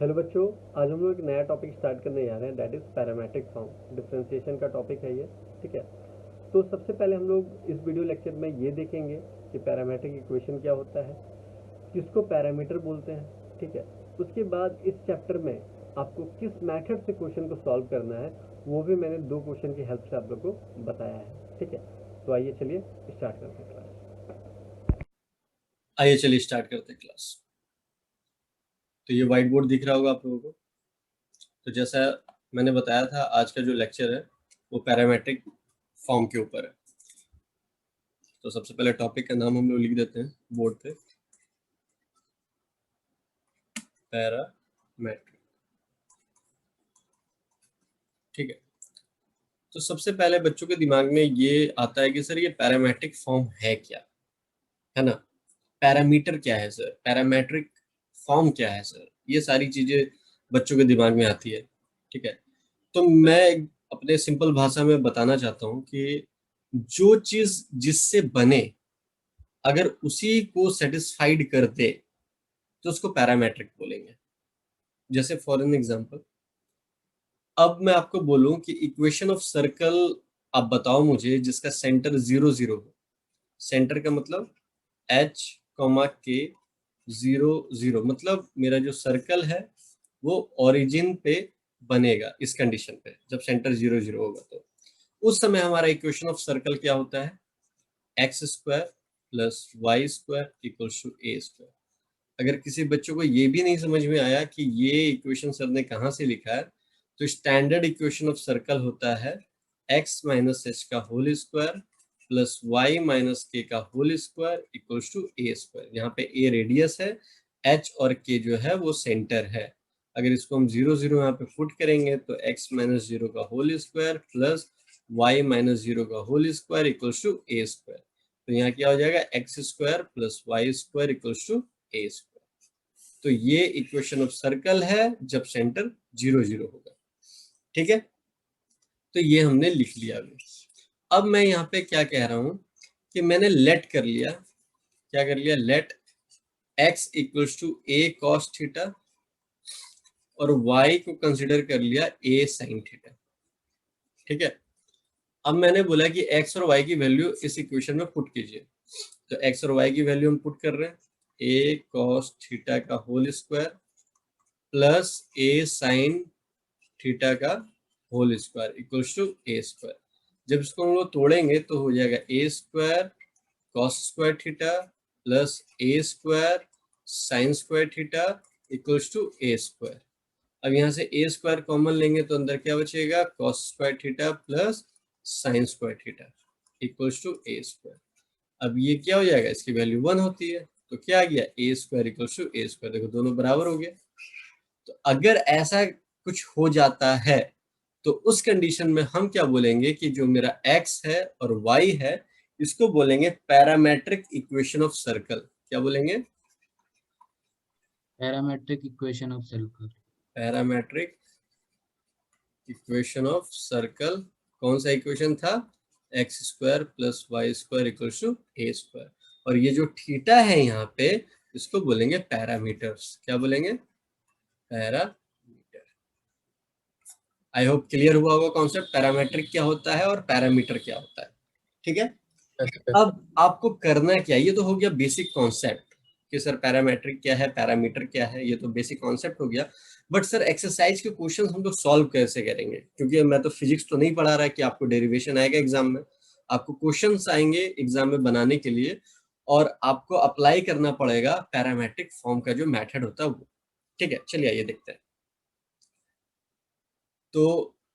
Hello बच्चों, आज हम लोग एक नया टॉपिक स्टार्ट करने जा रहे हैं, that is parametric form. Differentiation का टॉपिक है ये। ठीक है। तो सबसे पहले हम लोग इस वीडियो लेक्चर में ये देखेंगे कि पैरामेट्रिक इक्वेशन क्या होता है, किसको पैरामीटर बोलते हैं। ठीक है। उसके बाद इस चैप्टर में आपको किस मेथड से क्वेश्चन को सॉल्व करना है, वो भी मैंने 2 क्वेश्चन की हेल्प से आप लोग को बताया है। ठीक है। तो आइए चलिए स्टार्ट करते हैं क्लास। आइए चलिए स्टार्ट करते हैं क्लास। तो ये व्हाइट बोर्ड दिख रहा होगा आप लोगों को। तो जैसा मैंने बताया था, आज का जो लेक्चर है वो पैरामेट्रिक फॉर्म के ऊपर है। तो सबसे पहले टॉपिक का नाम हम लोग लिख देते हैं बोर्ड पे, पैरामेट्रिक। ठीक है। तो सबसे पहले बच्चों के दिमाग में ये आता है कि सर ये पैरामेट्रिक फॉर्म है क्या, है ना। पैरामीटर क्या है सर, पैरामेट्रिक फॉर्म क्या है सर, ये सारी चीजें बच्चों के दिमाग में आती है। ठीक है। तो मैं अपने सिंपल भाषा में बताना चाहता हूँ कि जो चीज जिससे बने, अगर उसी को सेटिस्फाइड कर दे तो उसको पैरामेट्रिक बोलेंगे। जैसे फॉर एन एग्जांपल, अब मैं आपको बोलूं कि इक्वेशन ऑफ सर्कल आप बताओ मुझे जिसका सेंटर 0 0 हो। सेंटर का मतलब एच कॉमा के 0 0, मतलब मेरा जो सर्कल है वो ओरिजिन पे बनेगा इस कंडीशन पे, जब सेंटर 0 0 होगा। तो उस समय हमारा इक्वेशन ऑफ सर्कल क्या होता है, X square plus Y square equals to A square. अगर किसी बच्चों को ये भी नहीं समझ में आया कि ये इक्वेशन सर ने कहाँ से लिखा है, तो स्टैंडर्ड इक्वेशन ऑफ सर्कल होता है एक्स माइनस एच का whole square plus Y minus K का whole square equals to A square. यहाँ पे ए रेडियस है, एच और के जो है वो सेंटर है। अगर इसको हम 0 0 यहाँ पे पुट करेंगे तो एक्स माइनस 0 का whole square plus Y minus 0 का whole square equals to A square. तो यहाँ क्या हो जाएगा, X square plus Y square equals to A square. तो ये इक्वेशन ऑफ सर्कल है जब सेंटर 0 0 होगा। ठीक है। तो ये हमने लिख लिया अभी। अब मैं यहाँ पे क्या कह रहा हूं कि मैंने लेट कर लिया, क्या कर लिया, let x equals to A cos theta और y को कंसिडर कर लिया a साइन थीटा। ठीक है। अब मैंने बोला कि x और y की वैल्यू इस इक्वेशन में पुट कीजिए। तो x और y की वैल्यू हम पुट कर रहे हैं, a कॉस थीटा का whole square plus a sine theta का whole square equals to A square. जब इसको हम लोग तोड़ेंगे तो हो जाएगा A square cos square theta plus A square sine square theta equals to A square. अब यहाँ से ए स्क्वायर कॉमन लेंगे तो अंदर क्या बचेगा, cos square theta plus sine square theta equals to A square. अब ये क्या हो जाएगा, इसकी वैल्यू 1 होती है, तो क्या आ गया, A square equals to A square. देखो दोनों बराबर हो गया। तो अगर ऐसा कुछ हो जाता है तो उस कंडीशन में हम क्या बोलेंगे कि जो मेरा x है और y है इसको बोलेंगे पैरामेट्रिक इक्वेशन ऑफ सर्कल। क्या बोलेंगे, parametric equation of circle. Parametric equation of circle. कौन सा इक्वेशन था, X square plus Y square equals to A square. और ये जो थीटा है यहाँ पे इसको बोलेंगे पैरामीटर्स। क्या बोलेंगे, पैरामीटर। आई होप क्लियर हुआ होगा कॉन्सेप्ट, पैरामेट्रिक क्या होता है और पैरामीटर क्या होता है। ठीक है। अब आपको करना क्या, ये तो हो गया बेसिक कॉन्सेप्ट कि सर पैरामेट्रिक क्या है, पैरामीटर क्या है, ये तो बेसिक कॉन्सेप्ट हो गया। बट सर एक्सरसाइज के क्वेश्चंस हम लोग सॉल्व कैसे करेंगे, क्योंकि मैं तो फिजिक्स तो नहीं पढ़ा रहा है कि आपको डेरिवेशन आएगा एग्जाम में। आपको क्वेश्चंस आएंगे एग्जाम में बनाने के लिए और आपको अप्लाई करना पड़ेगा पैरामेट्रिक फॉर्म का जो मेथड होता है वो। ठीक है, चलिए आइए देखते हैं। तो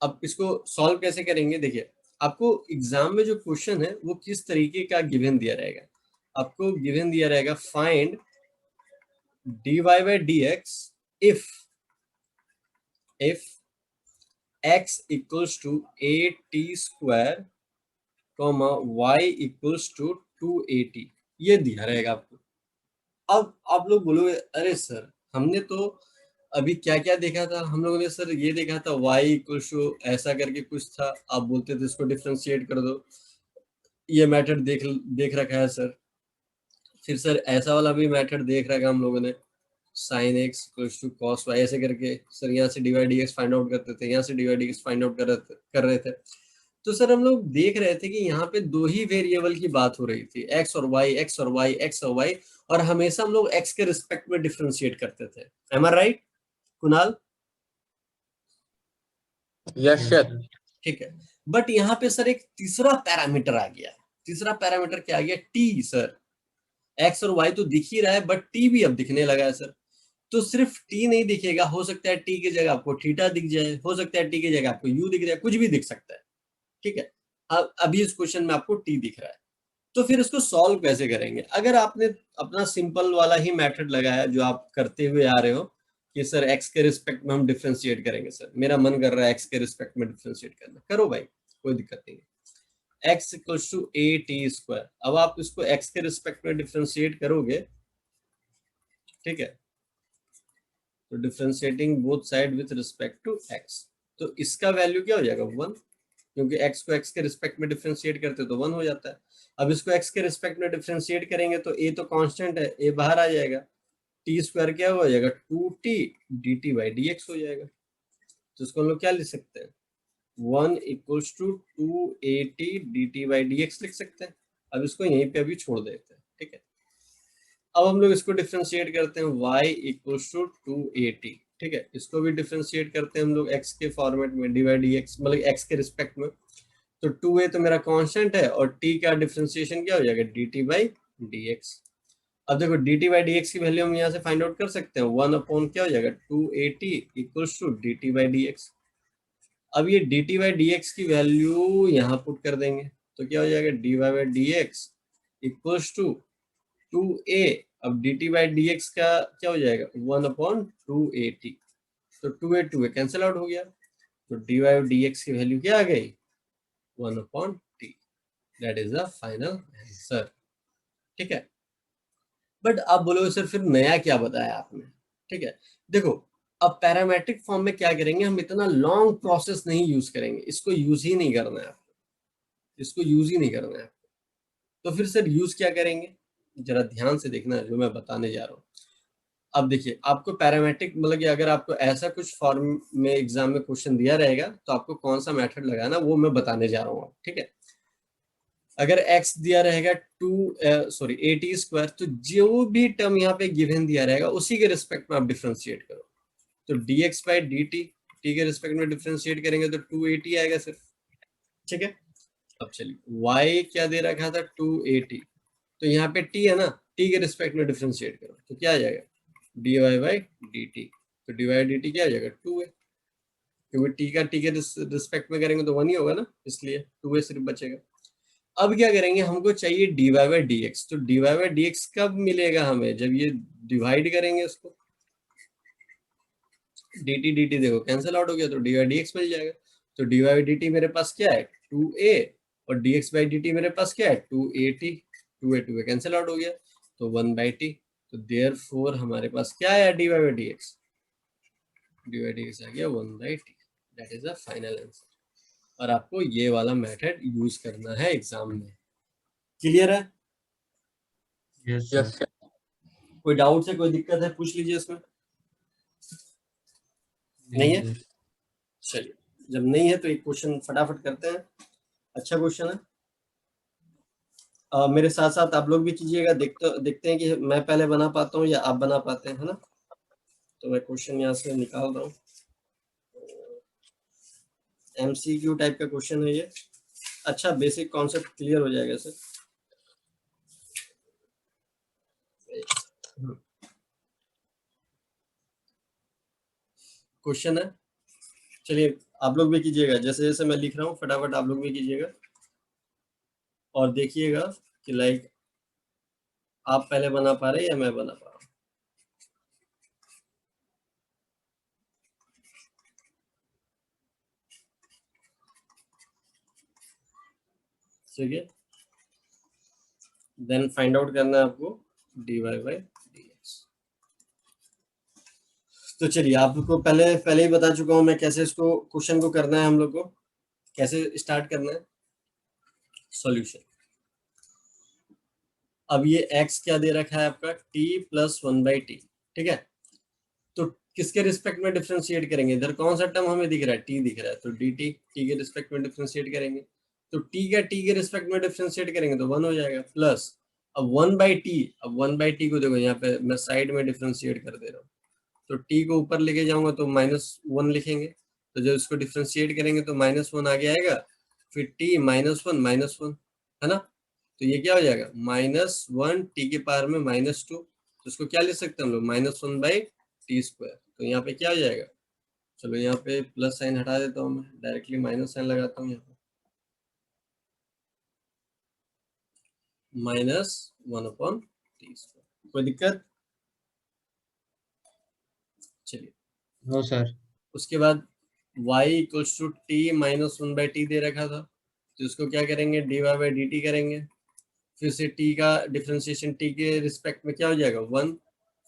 अब इसको सॉल्व कैसे करेंगे, देखिए आपको एग्जाम में जो क्वेश्चन है वो किस तरीके का गिवन दिया रहेगा। आपको गिवन दिया रहेगा find dy by dx if x equals to at square comma y equals to 2at, ये दिया रहेगा आपको। अब आप लोग बोलोगे अरे सर हमने तो अभी क्या क्या देखा था, हम लोगों ने सर ये देखा था y इक्वल्स टू ऐसा करके कुछ था, आप बोलते थे इसको डिफ्रेंशिएट कर दो, ये मेथड देख देख रखा है सर। फिर सर ऐसा वाला भी मेथड देख रखा है हम लोगों ने, sine X equals to cos Y, ऐसे करके सर यहाँ से divide D X find out करते थे, यहाँ से divide D X find out कर रहे थे। तो सर हम लोग देख रहे थे कि यहाँ पे दो ही वेरिएबल की बात हो रही थी, एक्स और वाई, एक्स और वाई, एक्स और वाई, और हमेशा हम लोग एक्स के रिस्पेक्ट में डिफरेंशिएट करते थे। Am I right Kunal? Yes sir. ठीक है, बट यहाँ पे सर एक तीसरा पैरामीटर आ गया। तीसरा पैरामीटर क्या आ गया? टी। सर एक्स और वाई तो दिख ही रहा है, बट टी भी अब दिखने लगा है सर। तो सिर्फ टी नहीं दिखेगा, हो सकता है टी की जगह आपको थीटा दिख जाए, हो सकता है टी की जगह आपको यू दिख जाए, कुछ भी दिख सकता है। ठीक है, अब अभी इस क्वेश्चन में आपको टी दिख रहा है, तो फिर इसको सॉल्व कैसे करेंगे? अगर आपने अपना सिंपल वाला ही मेथड लगाया जो आप करते हुए आ रहे हो कि सर एक्स के रिस्पेक्ट में हम डिफरेंशिएट करेंगे, सर मेरा मन कर रहा है एक्स के रिस्पेक्ट में डिफरेंशिएट करना, करो भाई, कोई दिक्कत नहीं है। x equals to A T square. अब आप इसको x के रिस्पेक्ट में डिफरेंशिएट करोगे, ठीक है, तो differentiating both side with respect to x, तो इसका वैल्यू क्या हो जाएगा? 1, क्योंकि x को x के रिस्पेक्ट में डिफरेंशिएट करते तो 1 हो जाता है। अब इसको x के रिस्पेक्ट में डिफरेंशिएट करेंगे तो a तो कांस्टेंट है, a बाहर आ जाएगा, t स्क्वायर क्या हो जाएगा? 2t dt बाई dx हो जाएगा। तो इसको हम लोग क्या लिख सकते हैं? 1 equals to 2at dt by dx लिख सकते हैं। अब इसको यहीं पे अभी छोड़ देते हैं, ठीक है। अब हम लोग इसको डिफरेंशिएट करते हैं, y इक्वल्स टू 2at, ठीक है, इसको भी डिफरेंशिएट करते हैं हम लोग x के फॉर्मेट में, dy dx, मतलब x के रिस्पेक्ट में। तो 2a तो मेरा कांस्टेंट है और t का डिफरेंशिएशन क्या हो जाएगा? dt by dx। अब देखो dt बाई dx की वैल्यू हम यहाँ से फाइंड आउट कर सकते हैं, 1 अपॉन क्या हो जाएगा? 2at equals to dt by dx। अब ये dt बाई dx की वैल्यू यहाँ पुट कर देंगे तो क्या हो जाएगा? dy by dx equals to 2a। अब dt बाई dx का क्या हो जाएगा? 1 अपॉन 2at, तो 2a कैंसिल आउट हो गया, तो dy बाई dx की वैल्यू क्या आ गई? 1 upon t। That is the final answer, ठीक है। बट आप बोलोगे सर फिर नया क्या बताया आपने? ठीक है, देखो अब पैरामेट्रिक फॉर्म में क्या करेंगे, हम इतना लॉन्ग प्रोसेस नहीं यूज करेंगे, इसको यूज ही नहीं करना है आपको, इसको यूज ही नहीं करना है आपको। तो फिर सर यूज क्या करेंगे? जरा ध्यान से देखना जो मैं बताने जा रहा हूँ। अब देखिए आपको पैरामेट्रिक मतलब कि अगर आपको ऐसा कुछ फॉर्म में एग्जाम में क्वेश्चन दिया रहेगा तो आपको कौन सा मेथड लगाना वो मैं बताने जा रहा हूँ, ठीक है। अगर x दिया रहेगा 8 स्क्वायर, तो जो भी टर्म यहाँ पे गिवन दिया रहेगा उसी के रिस्पेक्ट में आप डिफरेंशिएट करो। तो dx बाई dt, t के रिस्पेक्ट में डिफरेंशिएट करेंगे तो 280 आएगा सिर्फ, ठीक है। अब चलिए y क्या दे रखा था? 280, तो यहाँ पे t है ना, t के रिस्पेक्ट में डिफरेंशिएट करो तो क्या आ जाएगा? dy बाई dt, तो dy बाई dt क्या आ जाएगा? 2a, क्योंकि t के रिस्पेक्ट में करेंगे तो 1 ही होगा ना, इसलिए 2a सिर्फ बचेगा। अब क्या करेंगे, हमको चाहिए dy बाई dx, तो dy बाई dx कब मिलेगा हमें? जब ये डिवाइड करेंगे इसको, dt dt देखो कैंसिल आउट हो गया, तो dy बाई dx मिल जाएगा। तो dy बाई dt मेरे पास क्या है? 2a, और dx बाई dt मेरे पास क्या है? 2at, 2a कैंसिल आउट हो गया, तो 1 बाई t। तो देयरफॉर हमारे पास क्या आया? dy by dx, dy by dx आ गया 1 by t। That is the final answer. और आपको ये वाला मेथड यूज करना है एग्जाम में, क्लियर है? Yes yes sir. सर। कोई डाउट है, कोई दिक्कत है, पूछ लीजिए इसमें। नहीं है? सर। चलिए, जब नहीं है तो एक क्वेश्चन फटाफट करते हैं, अच्छा क्वेश्चन है। मेरे साथ साथ आप लोग भी कीजिएगा, देखते हैं कि मैं पहले बना पाता हूँ या आप बना पाते हैं, है ना। तो मैं क्वेश्चन यहाँ से निकाल रहा हूँ, MCQ टाइप का क्वेश्चन है ये। अच्छा, बेसिक कॉन्सेप्ट क्लियर हो जाएगा सर। क्वेश्चन है, चलिए आप लोग भी कीजिएगा, जैसे जैसे मैं लिख रहा हूँ फटाफट आप लोग भी कीजिएगा और देखिएगा कि लाइक आप पहले बना पा रहे हैं या मैं बना पा रहा हूँ। ठीक है, देन फाइंड आउट करना है आपको dy बाई dx। तो चलिए आपको पहले ही बता चुका हूँ मैं कैसे इसको क्वेश्चन को करना है, हम लोग को कैसे स्टार्ट करना है सॉल्यूशन। अब ये x क्या दे रखा है आपका? t प्लस 1 बाई टी, ठीक है। तो किसके रिस्पेक्ट में डिफरेंशिएट करेंगे? इधर कौन सा टर्म हमें दिख रहा है? टी दिख रहा है, तो डी टी के रिस्पेक्ट में डिफरेंशिएट करेंगे। तो टी के रिस्पेक्ट में डिफरेंशिएट करेंगे तो 1 हो जाएगा, प्लस अब 1/t, अब 1/t को देखो यहाँ पे मैं साइड में डिफरेंशिएट कर दे रहा हूँ, तो t को ऊपर लेके जाऊंगा तो -1 लिखेंगे, तो जब इसको डिफरेंशिएट करेंगे तो -1 आगे आएगा, फिर t -1 है ना, तो ये क्या हो जाएगा -1 t के पावर में -2, तो इसको क्या लिख सकते हैं हम लोग -1/t²। तो यहाँ पे क्या हो जाएगा, चलो यहाँ पे प्लस साइन हटा देता हूँ, मैं डायरेक्टली माइनस साइन लगाता हूँ यहाँ पे, -1/t²। कोई दिक्कत? चलिए, नो सर। उसके बाद y = t -1/t दे रखा था, तो इसको क्या करेंगे, dy/dt करेंगे, फिर से t का डिफरेंशिएशन t के रिस्पेक्ट में क्या हो जाएगा 1,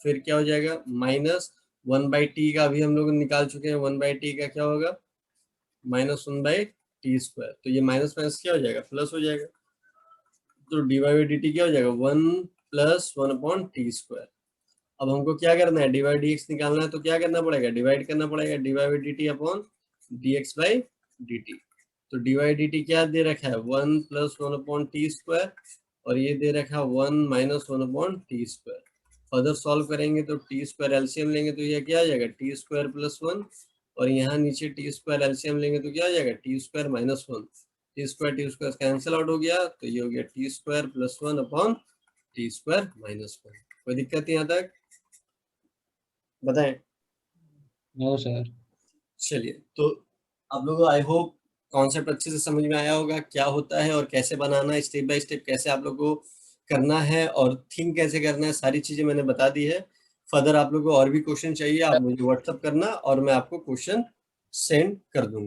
फिर क्या हो जाएगा -1/t का अभी हम लोग निकाल चुके हैं, 1/t का क्या होगा -1/t², तो ये माइनस माइनस क्या हो जाएगा प्लस हो जाएगा, तो dy/dt क्या हो जाएगा 1 + 1/t²। अब हमको क्या करना है, dy/dx निकालना है, तो क्या करना पड़ेगा, डिवाइड करना पड़ेगा dy/dt/dx/dt। तो dy/dt क्या दे रखा है 1 + 1/t², और ये दे रखा है 1 - 1/t²। फर्दर सॉल्व करेंगे तो t² एलसीएम लेंगे तो ये क्या आ जाएगा t² + 1, और यहाँ नीचे t² एलसीएम लेंगे तो क्या आ जाएगा t² - 1, t² कैंसिल आउट हो गया, तो ये हो गया t² + 1/t² - 1। कोई दिक्कत यहाँ तक बताएं? No sir. चलिए, तो आप लोगों को आई होप कॉन्सेप्ट अच्छे से समझ में आया होगा, क्या होता है और कैसे बनाना है, स्टेप बाय स्टेप कैसे आप लोगों को करना है और थिंक कैसे करना है, सारी चीजें मैंने बता दी है। फर्दर आप लोगों को और भी क्वेश्चन चाहिए, आप मुझे व्हाट्सअप करना और मैं आपको क्वेश्चन सेंड कर दूंगा।